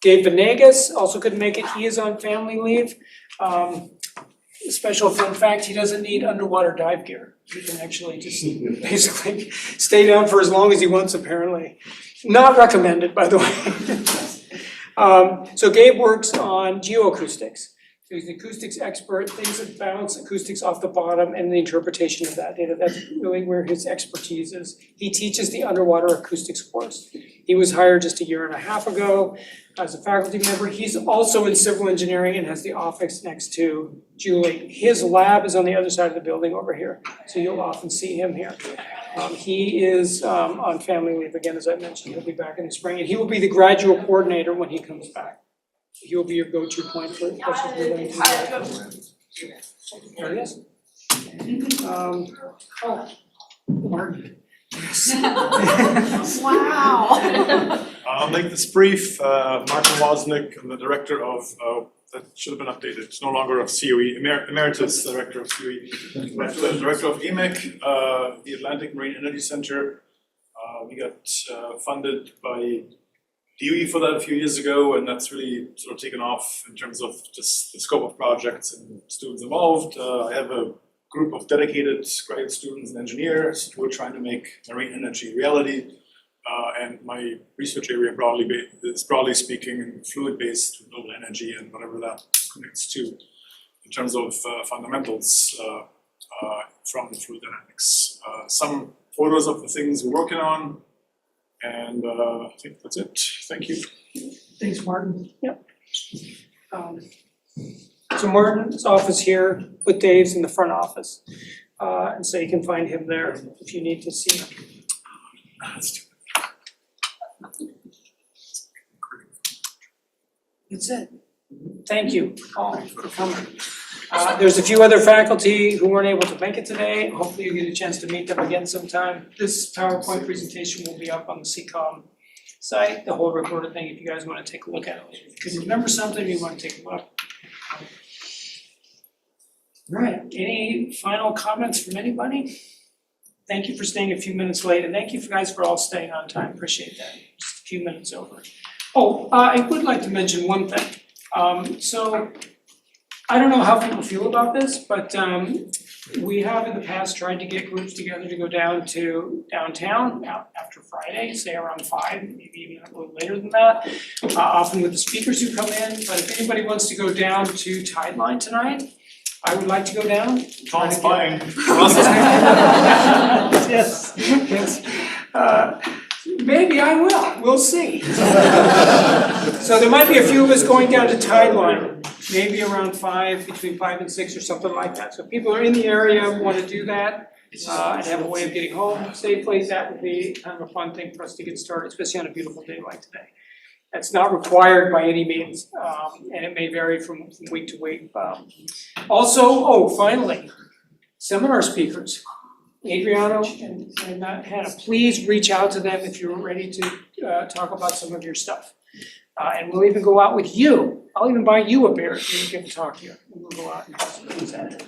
Speaker 1: Dave Venegas also couldn't make it, he is on family leave. Special fun fact, he doesn't need underwater dive gear. He can actually just basically stay down for as long as he wants, apparently. Not recommended, by the way. So Gabe works on geoacoustics. So he's an acoustics expert, things that bounce acoustics off the bottom and the interpretation of that data. That's really where his expertise is. He teaches the underwater acoustics course. He was hired just a year and a half ago as a faculty member. He's also in civil engineering and has the office next to Julie. His lab is on the other side of the building over here, so you'll often see him here. He is on family leave again, as I mentioned. He'll be back in the spring, and he will be the graduate coordinator when he comes back. He will be your go-to point for questions related to that. There he is. Martin.
Speaker 9: Wow.
Speaker 10: I'll make this brief. Martin Wozniak, I'm the director of, that should have been updated, it's no longer of COE, emeritus director of COE. But the director of EMEC, the Atlantic Marine Energy Center. We got funded by DOE for that a few years ago, and that's really sort of taken off in terms of just the scope of projects and students involved. I have a group of dedicated graduate students and engineers who are trying to make marine energy reality. And my research area is broadly speaking fluid-based renewable energy and whatever that connects to in terms of fundamentals from fluid dynamics. Some photos of the things we're working on, and I think that's it. Thank you.
Speaker 1: Thanks, Martin. Yep. So Martin's office here, with Dave's in the front office. And so you can find him there if you need to see him. That's it. Thank you all for coming. There's a few other faculty who weren't able to make it today. Hopefully you get a chance to meet them again sometime. This PowerPoint presentation will be up on the CCOM site, the whole recorded thing, if you guys want to take a look at it. If you remember something, you want to take a look. Right, any final comments from anybody? Thank you for staying a few minutes late, and thank you guys for all staying on time, appreciate that, just a few minutes over. Oh, I would like to mention one thing. So, I don't know how people feel about this, but we have in the past tried to get groups together to go down to downtown after Friday, say around 5, maybe even a little later than that. Often with the speakers who come in, but if anybody wants to go down to Tideline tonight, I would like to go down.
Speaker 10: Tom's fine.
Speaker 1: Yes, yes. Maybe I will, we'll see. So there might be a few of us going down to Tideline, maybe around 5, between 5 and 6 or something like that. So if people are in the area, want to do that, and have a way of getting home safely, that would be kind of a fun thing for us to get started, especially on a beautiful day like today. That's not required by any means, and it may vary from week to week. Also, finally, seminar speakers. Adriano and Hannah, please reach out to them if you're ready to talk about some of your stuff. And we'll even go out with you. I'll even buy you a beer if you get to talk to you. And we'll go out and have some things at it.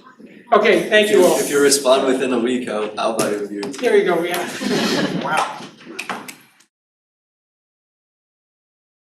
Speaker 1: Okay, thank you all.
Speaker 11: If you respond within a week, I'll buy it with you.
Speaker 1: There you go, yeah.
Speaker 7: Wow.